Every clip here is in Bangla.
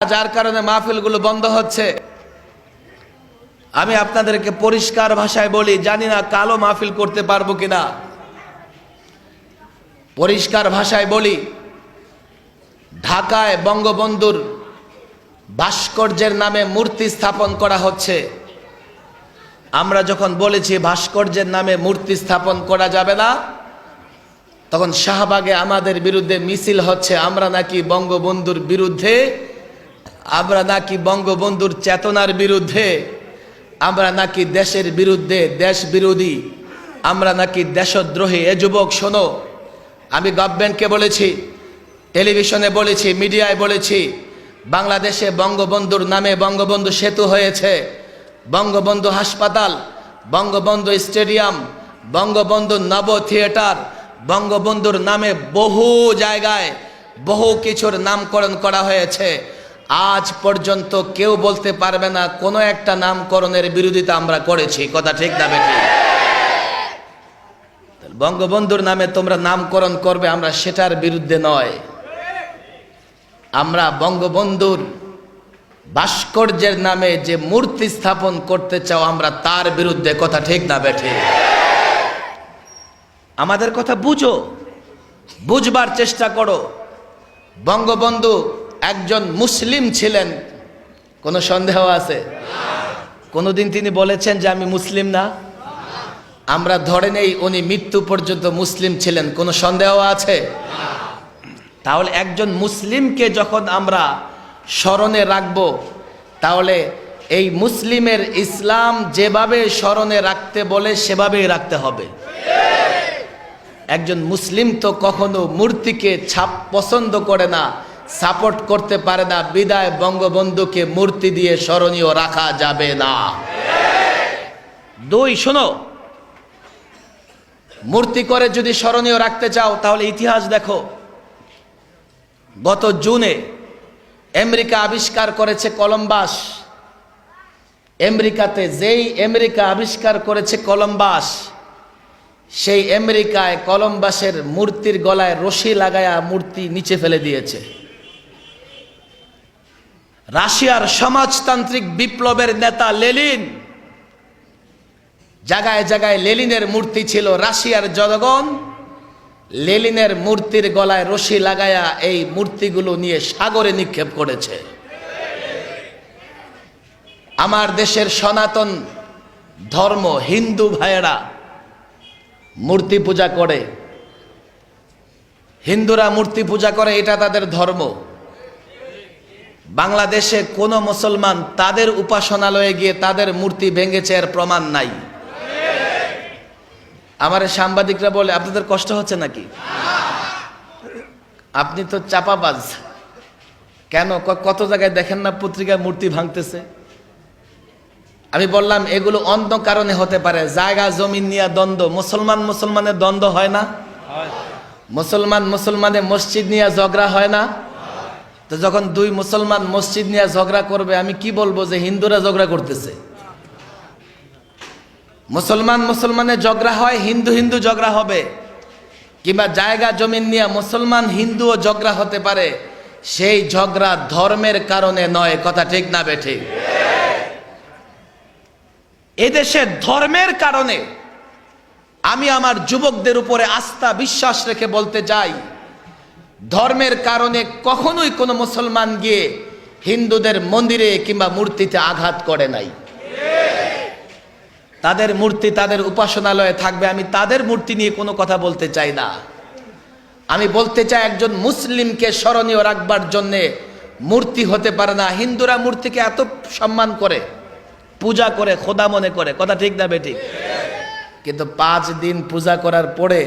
যার কারণে মাহফিলগুলো বন্ধ হচ্ছে। আমি আপনাদেরকে পরিষ্কার ভাষায় বলি, জানি না কালো মাহফিল করতে পারবো কিনা। পরিষ্কার ভাষায় বলি, ঢাকায় বঙ্গবন্ধুর ভাস্কর্যের নামে মূর্তি স্থাপন করা হচ্ছে। আমরা যখন বলেছি ভাস্কর্যের নামে মূর্তি স্থাপন করা যাবে না, তখন শাহবাগে আমাদের বিরুদ্ধে মিছিল হচ্ছে। আমরা নাকি বঙ্গবন্ধুর বিরুদ্ধে, আমরা নাকি বঙ্গবন্ধুর চেতনার বিরুদ্ধে, আমরা নাকি দেশের বিরুদ্ধে, দেশ বিরোধী, আমরা নাকি দেশদ্রোহী। এ যুবক শোনো, আমি গভর্নমেন্টকে বলেছি, টেলিভিশনে বলেছি, মিডিয়ায় বলেছি, বাংলাদেশে বঙ্গবন্ধুর নামে বঙ্গবন্ধু সেতু হয়েছে, বঙ্গবন্ধু হাসপাতাল, বঙ্গবন্ধু স্টেডিয়াম, বঙ্গবন্ধু নব থিয়েটার, বঙ্গবন্ধুর নামে বহু জায়গায় বহু কিছুর নামকরণ করা হয়েছে। আজ পর্যন্ত কেউ বলতে পারবে না কোনো একটা নামকরণের বিরোধিতা আমরা করেছি। কথা ঠিক না বেঠিক? বঙ্গবন্ধুর নামে তোমরা নামকরণ করবে, আমরা সেটার বিরুদ্ধে নয়। আমরা বঙ্গবন্ধুর ভাস্কর্যের নামে যে মূর্তি স্থাপন করতে চাও, আমরা তার বিরুদ্ধে। কথা ঠিক না বেঠিক? আমাদের কথা বুঝো, বুঝবার চেষ্টা করো। বঙ্গবন্ধু একজন মুসলিম ছিলেন, কোনো সন্দেহ আছে? কোনোদিন তিনি বলেছেন যে আমি মুসলিম না? আমরা ধরে নেই উনি মৃত্যু পর্যন্ত মুসলিম ছিলেন, কোনো সন্দেহ আছে? তাহলে একজন মুসলিমকে যখন আমরা স্মরণে রাখব, তাহলে এই মুসলিমের ইসলাম যেভাবে স্মরণে রাখতে বলে সেভাবেই রাখতে হবে। একজন মুসলিম তো কখনো মূর্তিকে পছন্দ করে না, সাপোর্ট করতে পারে না, বিদায় বঙ্গবন্ধুকে মূর্তি দিয়ে স্মরণীয় রাখা যাবে না। দুই, শোনো, মূর্তি করে যদি স্মরণীয় রাখতে চাও তাহলে ইতিহাস দেখো। গত জুনে আমেরিকা আবিষ্কার করেছে কলম্বাস। আমেরিকাতে যেই আমেরিকা আবিষ্কার করেছে কলম্বাস, সেই আমেরিকায় কলম্বাসের মূর্তির গলায় রশি লাগায়া মূর্তি নিচে ফেলে দিয়েছে। রাশিয়ার সমাজতান্ত্রিক বিপ্লবের নেতা লেনিন, জায়গায় জায়গায় লেনিনের মূর্তি ছিল। রাশিয়ার জনগণ লেনিনের মূর্তির গলায় রশি লাগায়া এই মূর্তিগুলো নিয়ে সাগরে নিক্ষেপ করেছে। আমার দেশের সনাতন ধর্ম হিন্দু ভাইয়েরা মূর্তি পূজা করে, হিন্দুরা মূর্তি পূজা করে, এটা তাদের ধর্ম। বাংলাদেশে কোনো মুসলমান তাদের উপাসনালয়ে গিয়ে তাদের মূর্তি ভেঙেছে এর প্রমাণ নাই। আমার সাংবাদিকরা বলে আপনাদের কষ্ট হচ্ছে নাকি? আপনি তো চাপাবাজ। কেন? কত জায়গায় দেখেন না পত্রিকায় মূর্তি ভাঙতেছে। আমি বললাম এগুলো অন্য কারণে হতে পারে, জায়গা জমিন নিয়ে দ্বন্দ্ব। মুসলমানের দ্বন্দ্ব হয় না? মুসলমানের মসজিদ নিয়ে ঝগড়া হয় না? তো যখন দুই মুসলমান মসজিদ নিয়ে ঝগড়া করবে, আমি কি বলবো যে হিন্দুরা ঝগড়া করতেছে? মুসলমানের ঝগড়া হয়, হিন্দু ঝগড়া হবে। কিংবা জায়গা জমিন নিয়ে মুসলমান হিন্দুও ঝগড়া হতে পারে, সেই ঝগড়া ধর্মের কারণে নয়। কথা ঠিক না বেঠিক? এদেশে ধর্মের কারণে আমি আমার যুবকদের উপরে আস্থা বিশ্বাস রেখে বলতে চাই, ধর্মের কারণে কখনোই কোনো মুসলমান গিয়ে হিন্দুদের মন্দিরে কিংবা মূর্তিতে আঘাত করে নাই। তাদের মূর্তি তাদের উপাসনালয়ে থাকবে, আমি তাদের মূর্তি নিয়ে কোনো কথা বলতে চাই না। আমি বলতে চাই একজন মুসলিমকে স্মরণীয় রাখবার জন্যে মূর্তি হতে পারে না। হিন্দুরা মূর্তিকে এত সম্মান করে, পূজা করে, খোদা মনে করে। কথা ঠিক না বেঠিক? কিন্তু 5 দিন পূজা করার পরে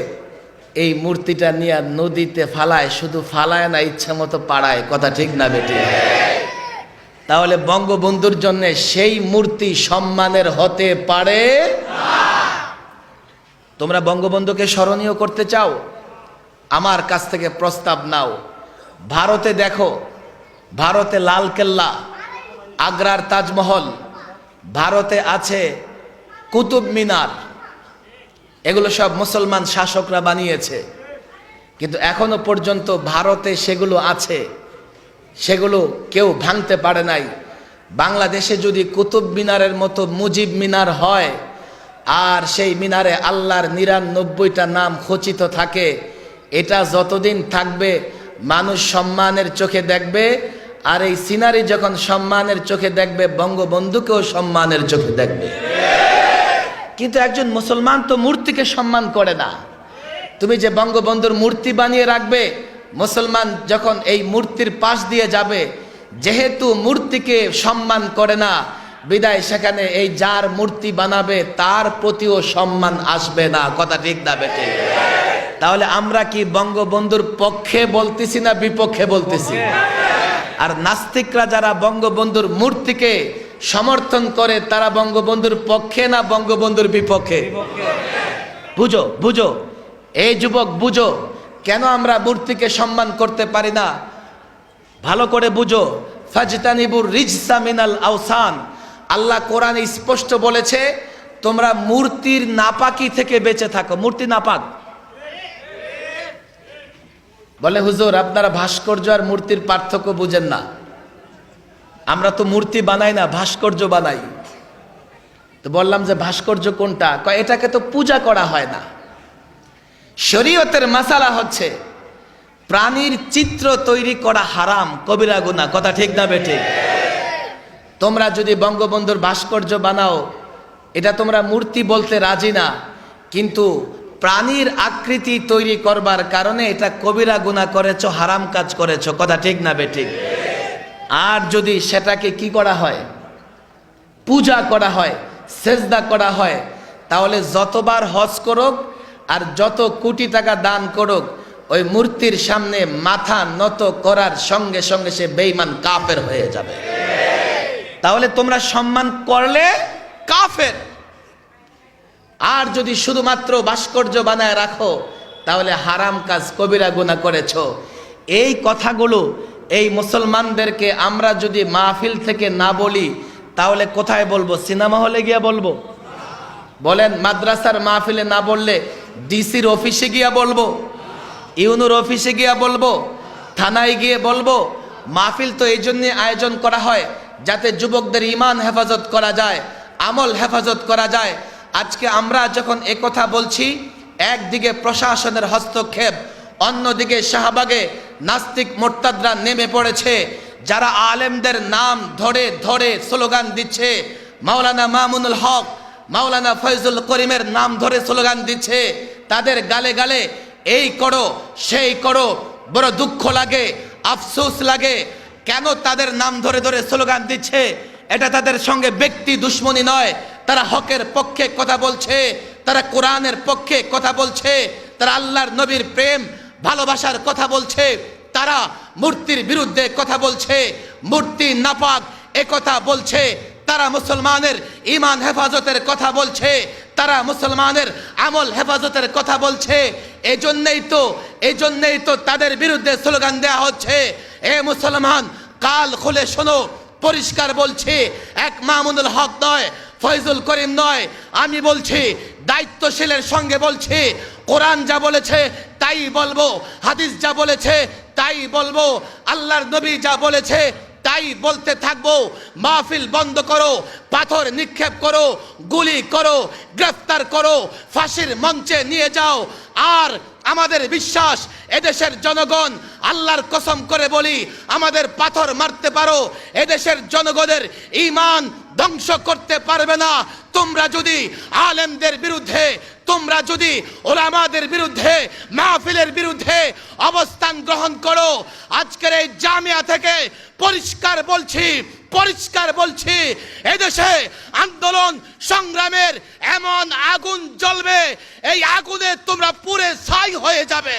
এই মূর্তিটা নিয়ে নদীতে ফালায়, শুধু ফালায় না, ইচ্ছা মতো পাড়ায়। কথা ঠিক না বেঠিক? তাহলে বঙ্গবন্ধুর জন্য সেই মূর্তি সম্মানের হতে পারে না। তোমরা বঙ্গবন্ধুকে স্মরণীয় করতে চাও, আমার কাছ থেকে প্রস্তাব নাও। ভারতে দেখো, ভারতে লালকেল্লা, আগ্রার তাজমহল, ভারতে আছে কুতুব মিনার, এগুলো সব মুসলমান শাসকরা বানিয়েছে। কিন্তু এখনো পর্যন্ত ভারতে সেগুলো আছে। সেগুলো কেউ ভাঙতে পারে নাই। বাংলাদেশে যদি কুতুব মিনারের মতো মুজিব মিনার হয় আর সেই মিনারে আল্লাহর ৯৯টা নাম খচিত থাকে, এটা যতদিন থাকবে মানুষ সম্মানের চোখে দেখবে। আর এই সিনারি যখন সম্মানের চোখে দেখবে, বঙ্গবন্ধুকেও সম্মানের চোখে দেখবে। কিন্তু একজন মুসলমান তো মূর্তিকে সম্মান করে না। তুমি যে বঙ্গবন্ধুর মূর্তি বানিয়ে রাখবে, মুসলমান যখন এই মূর্তির পাশ দিয়ে যাবে, যেহেতু মূর্তিকে সম্মান করে না, বিদায় সেখানে এই যার মূর্তি বানাবে তার প্রতিও সম্মান আসবে না। কথা ঠিক না বেটে? তাহলে আমরা কি বঙ্গবন্ধুর পক্ষে বলতেছি না বিপক্ষে বলতেছি? আর নাস্তিকরা যারা বঙ্গবন্ধুর মূর্তিকে সমর্থন করে, তারা বঙ্গবন্ধুর পক্ষে না বঙ্গবন্ধুর বিপক্ষে? বুঝো বুঝো, এই যুবক বুঝো, কেন আমরা মূর্তিকে সম্মান করতে পারি না? ভালো করে বুঝো। ফাজতানিবুর রিজসা মিনাল আওসান, আল্লাহ কোরআনে স্পষ্ট বলেছে তোমরা মূর্তির নাপাকি থেকে বেঁচে থাকো। মূর্তি নাপাক। বলে হুজুর আপনারা ভাস্কর্য আর মূর্তির পার্থক্য বুঝেন না। আমরা তো মূর্তি বানাই না, ভাস্কর্য বানাই। তো বললাম যে ভাস্কর্য কোনটা? কয় এটাকে তো পূজা করা হয় না। শরীয়তের মাসালা হচ্ছে প্রাণীর চিত্র তৈরি করা হারাম, কবিরা গুনাহ। কথা ঠিক না বেঠিক? তোমরা যদি বঙ্গবন্ধুর ভাস্কর্য বানাও, এটা তোমরা মূর্তি বলতে রাজি না, কিন্তু প্রাণীর আকৃতি তৈরি করবার কারণে এটা কবিরা গুনাহ করেছো, হারাম কাজ করেছো। কথা ঠিক না বেঠিক? আর যদি সেটাকে কি করা হয়, পূজা করা হয়, সেজদা করা হয়, তাহলে যতবার হজ করুক আর যত কোটি টাকা দান করুক, ওই মূর্তির সামনে মাথা নত করার সঙ্গে সঙ্গে সে বেঈমান কাফের হয়ে যাবে। তাহলে তোমরা সম্মান করলে কাফের, আর যদি শুধুমাত্র ভাস্কর্য বানায় রাখো তাহলে হারাম কাজ, কবিরা গুনাহ করেছো। এই কথাগুলো এই মুসলমানদেরকে আমরা যদি মাহফিল থেকে না বলি, তাহলে কোথায় বলবো? সিনেমা হলে গিয়ে বলবো? বলেন, মাদ্রাসার মাহফিলে না বললে ডিসির অফিসে গিয়া বলবো, ইউনুর অফিসে গিয়া বলবো, থানায় গিয়ে বলবো? মাহফিল তো এই জন্যে আয়োজন করা হয় যাতে যুবকদের ঈমান হেফাজত করা যায়, আমল হেফাজত করা যায়। আজকে আমরা যখন একথা বলছি, একদিকে প্রশাসনের হস্তক্ষেপ, অন্যদিকে শাহবাগে নাস্তিক মোরতাদরা নেমে পড়েছে, যারা আলেমদের নাম ধরে ধরে স্লোগান দিচ্ছে। মাওলানা মামুনুল হক, মাওলানা ফয়জুল করিমের নাম ধরে স্লোগান দিচ্ছে। তাদের গালে গালে এই করো সেই করো। বড় দুঃখ লাগে, আফসোস লাগে, কেন তাদের নাম ধরে ধরে স্লোগান দিচ্ছে? এটা তাদের সঙ্গে ব্যক্তি দুশ্মনী নয়, তারা হকের পক্ষে কথা বলছে, তারা কোরআনের পক্ষে কথা বলছে, তারা আল্লাহর নবীর প্রেম ভালোবাসার কথা বলছে, তারা মূর্তির বিরুদ্ধে কথা বলছে, মূর্তি নাপাক এ কথা বলছে, তারা মুসলমানের ঈমান হেফাজতের কথা বলছে, তারা মুসলমানের আমল হেফাজতের কথা বলছে। এই জন্যই তো তাদের বিরুদ্ধে স্লোগান দেয়া হচ্ছে। এ মুসলমান, কাল খুলে শোনো, পরিষ্কার বলছি, এক মামুনুল হক নয়, ফয়জুল করিম নয়, আমি বলছি, দায়িত্বশীলের সঙ্গে বলছি, কোরআন যা বলেছে তাই বলবো, হাদিস যা বলেছে তাই বলবো, আল্লাহর নবী যা বলেছে তাই বলতে থাকবো। মাহফিল বন্ধ করো, পাথর নিক্ষেপ করো, গুলি করো, গ্রেফতার করো, ফাঁসির মঞ্চে নিয়ে যাও। আর আমাদের বিশ্বাস, এদেশের জনগণ, আল্লাহর কসম করে বলি, আমাদের পাথর মারতে পারো, এদেশের জনগণের ঈমান ধ্বংস করতে পারবে না। তোমরা যদি আলেমদের বিরুদ্ধে, তোমরা যদি ওলামাদের বিরুদ্ধে, মাহফিলের বিরুদ্ধে অবস্থান গ্রহণ করো, আজকের এই জামিয়া থেকে পরিষ্কার বলছি, এদেশে আন্দোলন সংগ্রামের এমন আগুন জ্বলবে, এই আগুনে তোমরা পুড়ে ছাই হয়ে যাবে।